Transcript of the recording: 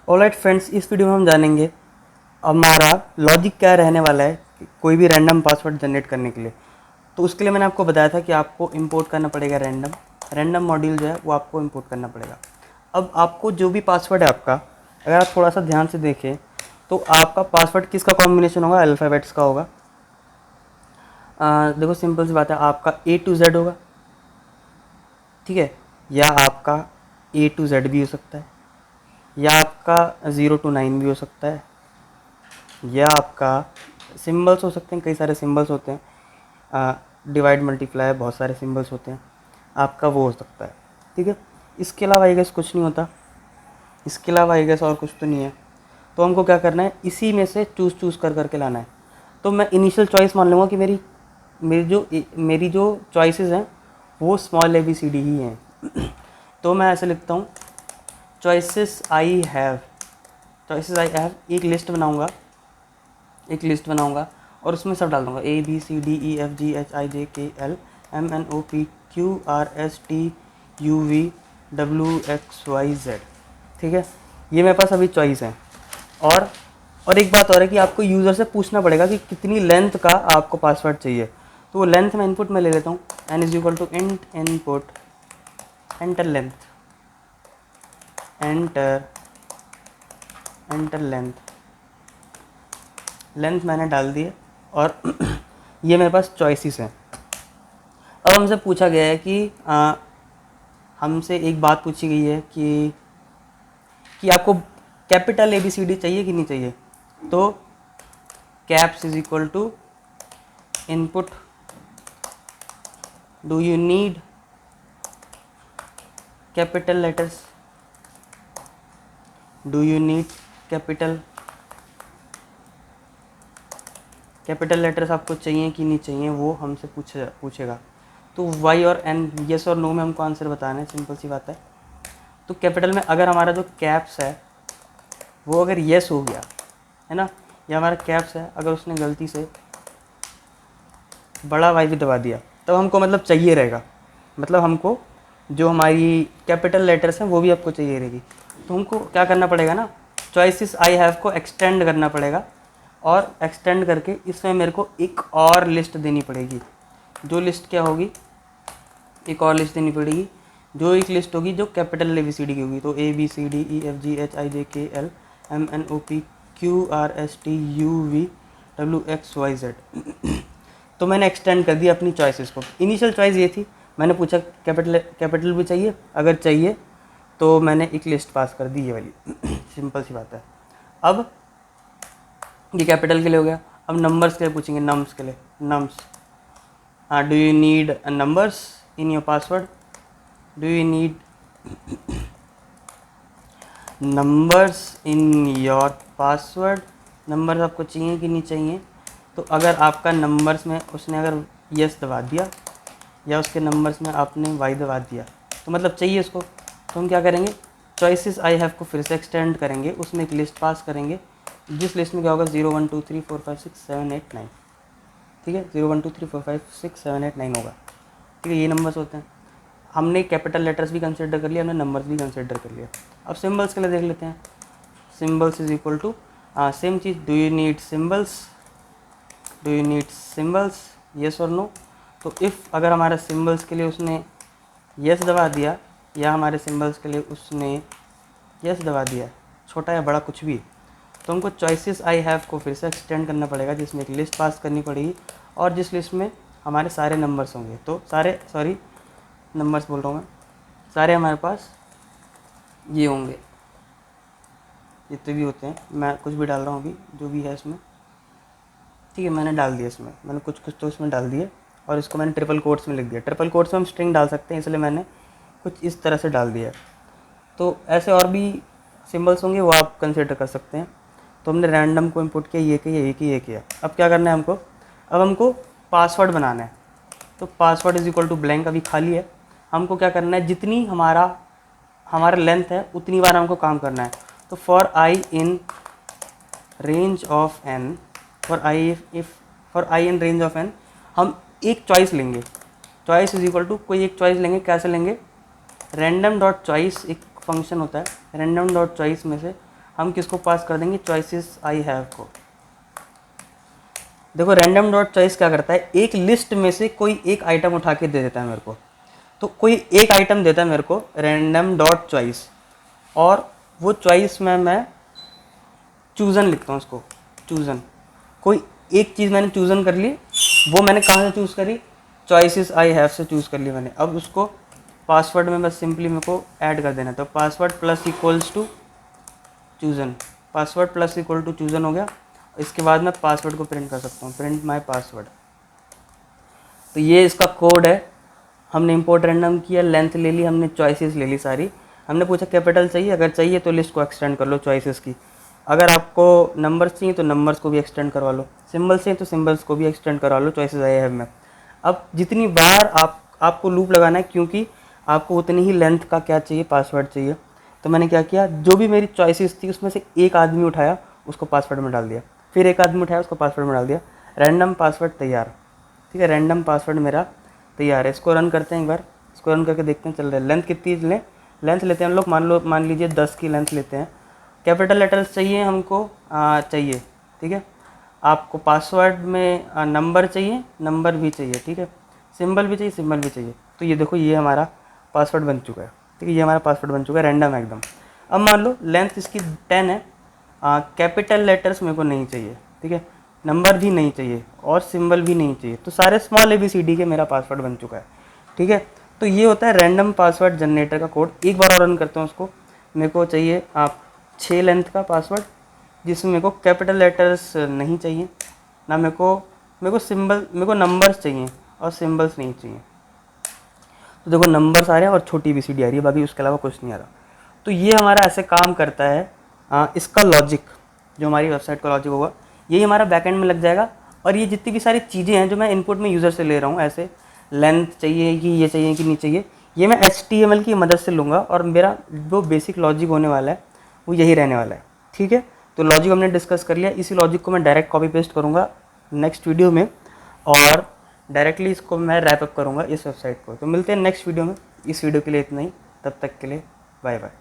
Alright friends, इस video में हम जानेंगे हमारा लॉजिक क्या रहने वाला है कोई भी रैंडम पासवर्ड जनरेट करने के लिए। तो उसके लिए मैंने आपको बताया था कि आपको इंपोर्ट करना पड़ेगा रैंडम मॉड्यूल जो है वो आपको इंपोर्ट करना पड़ेगा। अब आपको जो भी पासवर्ड है आपका, अगर आप थोड़ा सा ध्यान से देखें तो आपका पासवर्ड किसका कॉम्बिनेशन होगा, अल्फ़ाबेट्स का होगा। देखो सिंपल सी बात है, आपका A to Z होगा, ठीक है, या आपका A to Z भी हो सकता है, या आपका 0 to 9 भी हो सकता है, या आपका सिंबल्स हो सकते हैं, कई सारे सिंबल्स होते हैं, डिवाइड मल्टीप्लाई बहुत सारे सिंबल्स होते हैं, आपका वो हो सकता है, ठीक है। इसके अलावा आई गेस कुछ नहीं होता, इसके अलावा आई गेस और कुछ तो नहीं है। तो हमको क्या करना है, इसी में से चूज़ कर करके लाना है। तो मैं इनिशियल चॉइस मान लूँगा कि मेरी जो चॉइसेस हैं वो स्मॉल ABCD ही हैं। तो मैं ऐसे लिखता हूँ, चॉइसेस आई हैव एक लिस्ट बनाऊंगा और उसमें सब डाल दूंगा ABCDEFGHIJKLMNOPQRSTUVWXYZ, ठीक है। ये मेरे पास अभी चॉइस है। और एक बात और है कि आपको यूज़र से पूछना पड़ेगा कि कितनी लेंथ का आपको पासवर्ड चाहिए। तो वो लेंथ में इनपुट में ले लेता हूँ, n is equal to int input enter length मैंने डाल दी है और ये मेरे पास चॉइसेस हैं। अब हमसे पूछा गया है कि हमसे एक बात पूछी गई है कि आपको कैपिटल ABCD चाहिए कि नहीं चाहिए। तो caps is equal to input, do you need capital letters, do you need capital letters आपको चाहिए कि नहीं चाहिए, वो हमसे पूछेगा। तो वाई और एन, येस और नो में हमको आंसर बताना है, सिंपल सी बात है। तो कैपिटल में अगर हमारा जो कैप्स है वो अगर येस हो गया है ना, या हमारा कैप्स है अगर उसने गलती से बड़ा वाई भी दबा दिया, तब हमको मतलब चाहिए रहेगा, मतलब हमको जो हमारी कैपिटल लेटर्स हैं वो भी आपको चाहिए रहेगी। तो हमको क्या करना पड़ेगा ना, चॉइसेस आई हैव को एक्सटेंड करना पड़ेगा और एक्सटेंड करके इसमें मेरे को एक और लिस्ट देनी पड़ेगी। जो लिस्ट क्या होगी, एक और लिस्ट देनी पड़ेगी, जो एक लिस्ट होगी जो कैपिटल ABCD की होगी। तो ABCDEFGHIJKLMNOPQRSTUVWXYZ। तो मैंने एक्सटेंड कर दिया अपनी चॉइसेस को। इनिशियल चॉइस ये थी, मैंने पूछा कैपिटल भी चाहिए, अगर चाहिए तो मैंने एक लिस्ट पास कर दी, ये वाली। सिंपल सी बात है। अब ये कैपिटल के लिए हो गया। अब नंबर्स के लिए पूछेंगे, नम्स के लिए, nums, do you need numbers in your password, do you need numbers in your password, numbers आपको चाहिए कि नहीं चाहिए। तो अगर आपका नंबर्स में उसने अगर यस दबा दिया या उसके नंबर्स में आपने वाई दबा दिया तो मतलब चाहिए उसको। तो हम क्या करेंगे, चॉइसेस आई हैव को फिर से एक्सटेंड करेंगे, उसमें एक लिस्ट पास करेंगे, जिस लिस्ट में क्या होगा 0 1 2 3 4 5 6 7 8 9, ठीक है, 0 1 2 3 4 5 6 7 8 9 होगा, ठीक है। ये नंबर्स होते हैं। हमने कैपिटल लेटर्स भी कंसिडर कर लिया, हमने नंबर्स भी कंसिडर कर लिया। अब सिंबल्स के लिए देख लेते हैं। Symbols is equal to same चीज़, do you need symbols, yes और नो। तो इफ़ अगर हमारे सिंबल्स के लिए उसने येस दबा दिया या हमारे सिंबल्स के लिए उसने येस दबा दिया, छोटा या बड़ा कुछ भी, तो हमको चॉइसेस आई हैव को फिर से एक्सटेंड करना पड़ेगा, जिसमें एक लिस्ट पास करनी पड़ेगी और जिस लिस्ट में हमारे सारे नंबर्स होंगे। तो नंबर्स बोल रहा हूँ मैं, सारे हमारे पास ये होंगे, जितने भी होते हैं। मैं कुछ भी डाल रहा हूँ अभी, जो भी है इसमें, ठीक है, मैंने डाल दिया इसमें, मैंने कुछ तो इसमें डाल दिए और इसको मैंने ट्रिपल कोट्स में लिख दिया। ट्रिपल कोट्स में हम स्ट्रिंग डाल सकते हैं, इसलिए मैंने कुछ इस तरह से डाल दिया। तो ऐसे और भी सिंबल्स होंगे, वो आप कंसिडर कर सकते हैं। तो हमने रैंडम को इंपुट किया, ये किया। अब क्या करना है हमको, अब हमको पासवर्ड बनाना है। तो password is equal to blank, अभी खाली है। हमको क्या करना है, जितनी हमारा लेंथ है उतनी बार हमको काम करना है। तो for i in range of n, for i in range of n, हम एक चॉइस लेंगे। चॉइस इज इक्वल टू कोई एक चॉइस लेंगे, कैसे लेंगे, रैंडम डॉट चॉइस एक फंक्शन होता है, रैंडम डॉट चॉइस में से हम किसको पास कर देंगे, चॉइसेस आई हैव को। देखो रैंडम डॉट चॉइस क्या करता है, एक लिस्ट में से कोई एक आइटम उठा के दे देता है मेरे को। तो कोई एक आइटम देता है मेरे को रैंडम डॉट चॉइस, और वो चॉइस में मैं चूज़न लिखता हूँ उसको, चूज़न। कोई एक चीज़ मैंने चूज़न कर ली, वो मैंने कहाँ से चूज़ करी, चॉइसेस आई हैव से चूज़ कर ली मैंने। अब उसको पासवर्ड में बस सिंपली मेरे को ऐड कर देना। तो password plus equals to chosen, password plus equal to chosen हो गया। इसके बाद मैं पासवर्ड को प्रिंट कर सकता हूँ, प्रिंट माय पासवर्ड। तो ये इसका कोड है। हमने इंपोर्ट रैंडम किया, लेंथ ले ली हमने, चॉइसेस ले ली सारी। हमने पूछा कैपिटल चाहिए, अगर चाहिए तो लिस्ट को एक्सटेंड कर लो चॉइसेस की। अगर आपको नंबर्स चाहिए तो नंबर्स को भी एक्सटेंड करवा लो, सिंबल्स चाहिए तो सिंबल्स को भी एक्सटेंड करवा लो चॉइसेस आई हैव में। अब जितनी बार आपको लूप लगाना है, क्योंकि आपको उतनी ही लेंथ का क्या चाहिए, पासवर्ड चाहिए। तो मैंने क्या किया, जो भी मेरी चॉइसेस थी उसमें से एक आदमी उठाया, उसको पासवर्ड में डाल दिया, फिर एक आदमी उठाया, उसको पासवर्ड में डाल दिया, रैंडम पासवर्ड तैयार। ठीक है, रैंडम पासवर्ड मेरा तैयार है। इसको रन करते हैं एक बार, इसको रन करके देखते हैं चल रहा है। लेंथ कितनी लें, लेंथ लेते हैं हम लोग, मान लीजिए 10 की लेंथ लेते हैं। कैपिटल लेटर्स चाहिए हमको, चाहिए। ठीक है, आपको पासवर्ड में नंबर चाहिए, नंबर भी चाहिए। ठीक है, सिंबल भी चाहिए, सिंबल भी चाहिए। तो ये देखो, ये हमारा पासवर्ड बन चुका है। ठीक है, ये हमारा पासवर्ड बन चुका है, रैंडम है एकदम। अब मान लो लेंथ इसकी 10 है, कैपिटल लेटर्स मेरे को नहीं चाहिए। ठीक है, नंबर भी नहीं चाहिए और सिंबल भी नहीं चाहिए, तो सारे स्मॉल ABCD के मेरा पासवर्ड बन चुका है। ठीक है, तो ये होता है रैंडम पासवर्ड जनरेटर का कोड। एक बार और रन करते हैं उसको। मेरे को चाहिए 6 लेंथ का पासवर्ड, जिसमें मेरे को कैपिटल लेटर्स नहीं चाहिए, ना मेरे को सिंबल, मेरे को नंबर्स चाहिए और सिंबल्स नहीं चाहिए। तो देखो नंबर्स आ रहे हैं और छोटी ABCD आ रही है, बाकी उसके अलावा कुछ नहीं आ रहा। तो ये हमारा ऐसे काम करता है। इसका लॉजिक, जो हमारी वेबसाइट का लॉजिक होगा, यही हमारा बैकएंड में लग जाएगा। और ये जितनी भी सारी चीज़ें हैं जो मैं इनपुट में यूज़र से ले रहा हूँ, ऐसे लेंथ चाहिए कि ये चाहिए कि नहीं चाहिए, ये मैं HTML की मदद से लूँगा, और मेरा जो बेसिक लॉजिक होने वाला है वो यही रहने वाला है। ठीक है, तो लॉजिक हमने डिस्कस कर लिया। इसी लॉजिक को मैं डायरेक्ट कॉपी पेस्ट करूँगा नेक्स्ट वीडियो में, और डायरेक्टली इसको मैं रैप अप करूँगा इस वेबसाइट को। तो मिलते हैं नेक्स्ट वीडियो में। इस वीडियो के लिए इतना ही, तब तक के लिए बाय बाय।